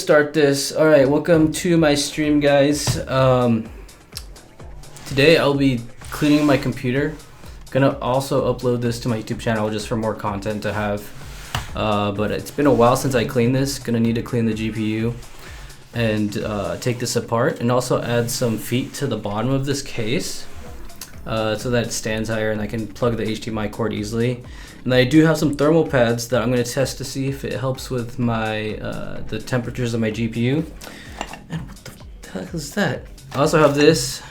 start this. All right, welcome to my stream, guys. Today I'll be cleaning my computer. Gonna also upload this to my YouTube channel just for more content to have. But it's been a while since I cleaned this. Gonna need to clean the GPU and take this apart, and also add some feet to the bottom of this case so that it stands higher and I can plug the HDMI cord easily. And I do have some thermal pads that I'm going to test to see if it helps with my the temperatures of my GPU. And what the heck is that? I also have this.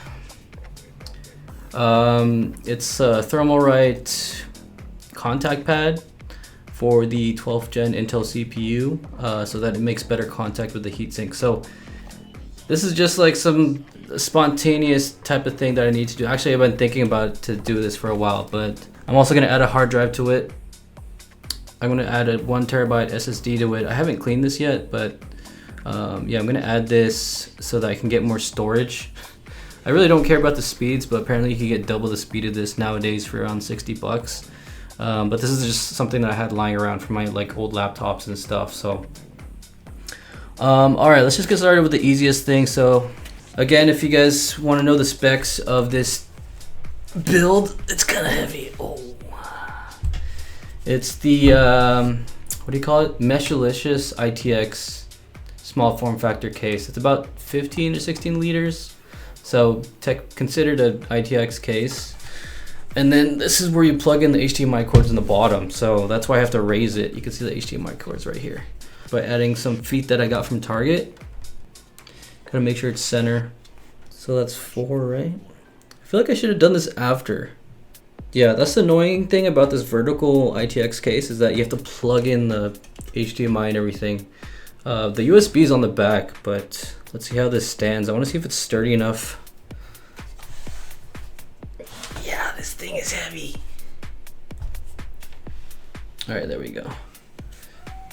It's a Thermalright contact pad for the 12th gen Intel CPU, so that it makes better contact with the heatsink. So this is just like some spontaneous type of thing that I need to do. Actually, I've been thinking about to do this for a while, but I'm also going to add a hard drive to it. I'm going to add a 1 terabyte SSD to it. I haven't cleaned this yet, but yeah, I'm going to add this so that I can get more storage. I really don't care about the speeds, but apparently you can get double the speed of this nowadays for around 60 bucks. But this is just something that I had lying around for my like old laptops and stuff. So all right, let's just get started with the easiest thing. So again, if you guys want to know the specs of this build, it's kind of heavy. Oh, it's the what do you call it? Meshlicious ITX small form factor case. It's about 15 to 16 liters. So considered an ITX case. And then this is where you plug in the HDMI cords in the bottom. So that's why I have to raise it. You can see the HDMI cords right here. By adding some feet that I got from Target. Gotta make sure it's center. So that's 4, right? I feel like I should have done this after. Yeah, that's the annoying thing about this vertical ITX case, is that you have to plug in the HDMI and everything. The USB is on the back, but let's see how this stands. I want to see if it's sturdy enough. Yeah, this thing is heavy. All right, there we go.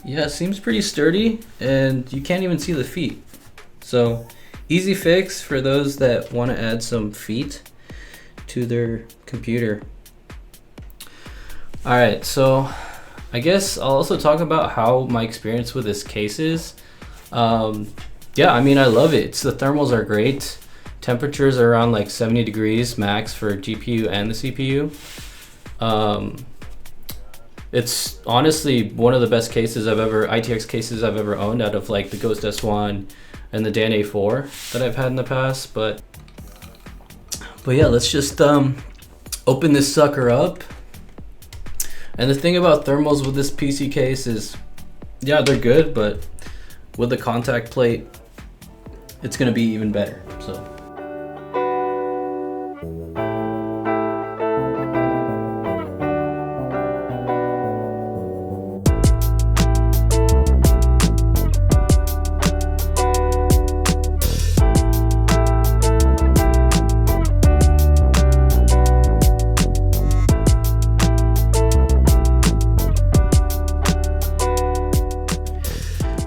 Yeah, it seems pretty sturdy, and you can't even see the feet. So easy fix for those that want to add some feet to their computer. All right, so I guess I'll also talk about how my experience with this case is. Yeah, I mean, I love it. The thermals are great. Temperatures are around like 70 degrees max for GPU and the CPU. It's honestly one of the best cases ITX cases I've ever owned, out of like the Ghost S1 and the Dan A4 that I've had in the past. But yeah, let's just open this sucker up. And the thing about thermals with this PC case is, yeah, they're good, but with the contact plate, it's gonna be even better. So.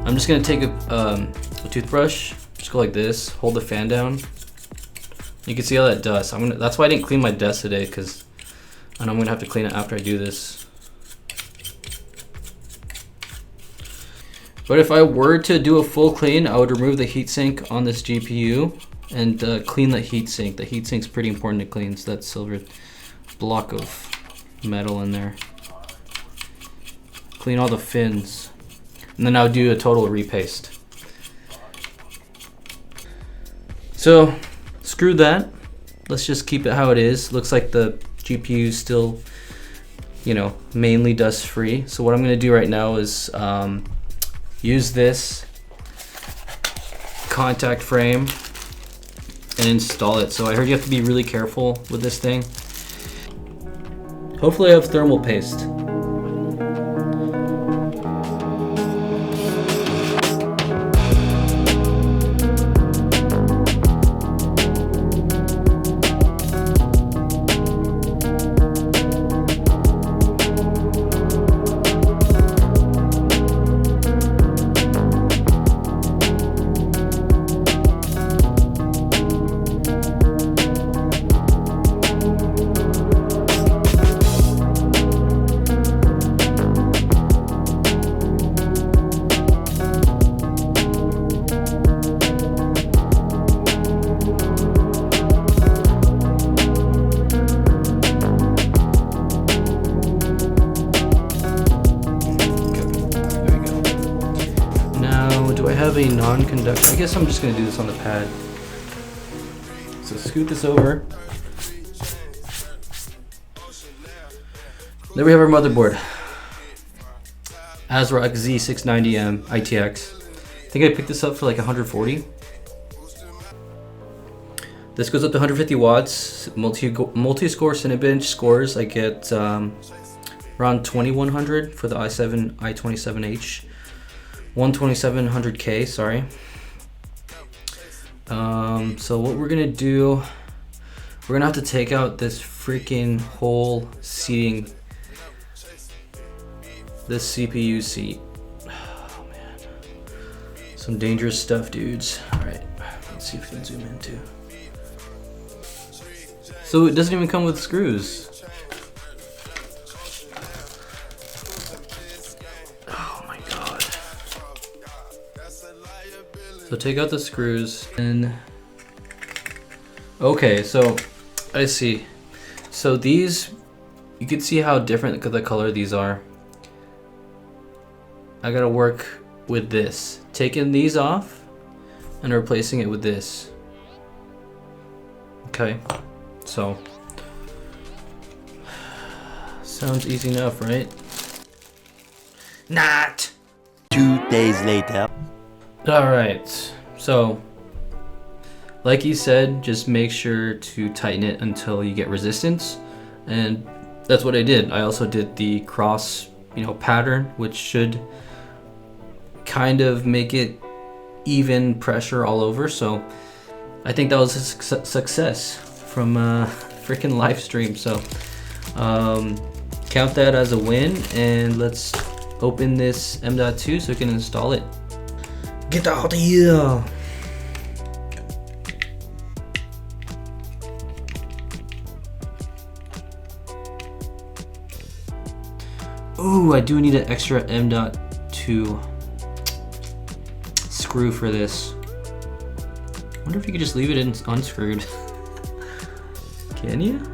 I'm just gonna take a toothbrush, just go like this, hold the fan down. You can see all that dust. That's why I didn't clean my desk today, because I know I'm gonna have to clean it after I do this. But if I were to do a full clean, I would remove the heatsink on this GPU and clean the heatsink. The heatsink's pretty important to clean. It's that silver block of metal in there. Clean all the fins. And then I'll do a total repaste. So screw that. Let's just keep it how it is. Looks like the GPU is still, you know, mainly dust free. So what I'm gonna do right now is use this contact frame and install it. So I heard you have to be really careful with this thing. Hopefully I have thermal paste. do I have a non-conductor? I guess I'm just gonna do this on the pad. So scoot this over. There we have our motherboard. ASRock Z690M ITX. I think I picked this up for like 140. This goes up to 150 watts. Multi-score Cinebench scores. I get around 2100 for the i7 i27H. 12700K, sorry. So what we're gonna do, we're gonna have to take out this freaking whole seating, this CPU seat. Oh man, some dangerous stuff, dudes. All right, let's see if we can zoom in too. So it doesn't even come with screws. So take out the screws and okay, so I see. So these, you can see how different the color these are. I gotta work with this, taking these off and replacing it with this. Okay, so sounds easy enough, right? Not. 2 days later. Alright, so like he said, just make sure to tighten it until you get resistance, and that's what I did. I also did the cross, pattern, which should kind of make it even pressure all over. So I think that was a success from a freaking live stream. So count that as a win, and let's open this M.2 so we can install it. Get out of here! Ooh, I do need an extra M.2 screw for this. I wonder if you could just leave it unscrewed. Can you?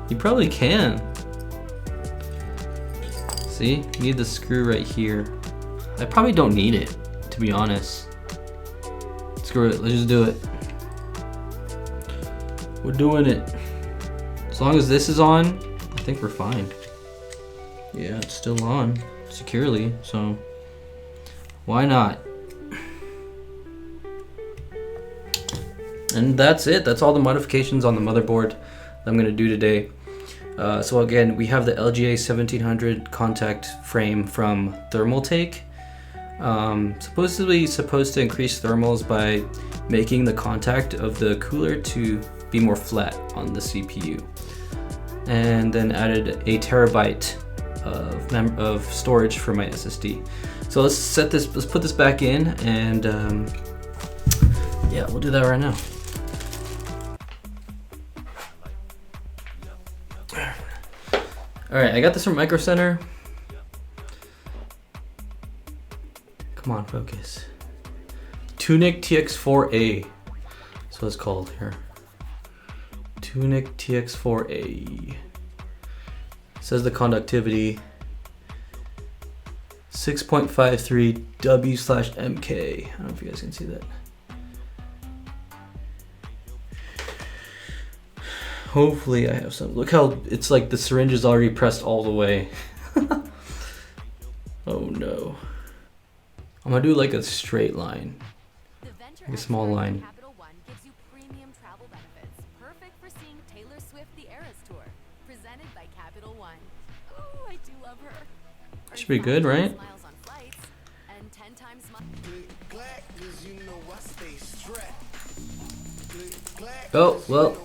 You probably can. See, you need the screw right here. I probably don't need it, to be honest. Screw it, let's just do it. We're doing it. As long as this is on, I think we're fine. Yeah, it's still on securely, so why not? And that's it. That's all the modifications on the motherboard that I'm gonna do today. So again, we have the LGA 1700 contact frame from Thermalright. Supposedly supposed to increase thermals by making the contact of the cooler to be more flat on the CPU, and then added a terabyte of storage for my SSD. So let's put this back in, and yeah, we'll do that right now. All right, I got this from Microcenter. Come on, focus. Tunic TX4A. That's what it's called here. Tunic TX4A. Says the conductivity 6.53 W/MK. I don't know if you guys can see that. Hopefully I have some. Look how it's like the syringe is already pressed all the way. Oh no. I'm gonna do like a straight line, like a small line. Gives you premium travel benefits, perfect for seeing Taylor Swift the Eras Tour, presented by Capital One. Oh, I do love her. Should be good, right? Miles on flights and 10 times Oh well.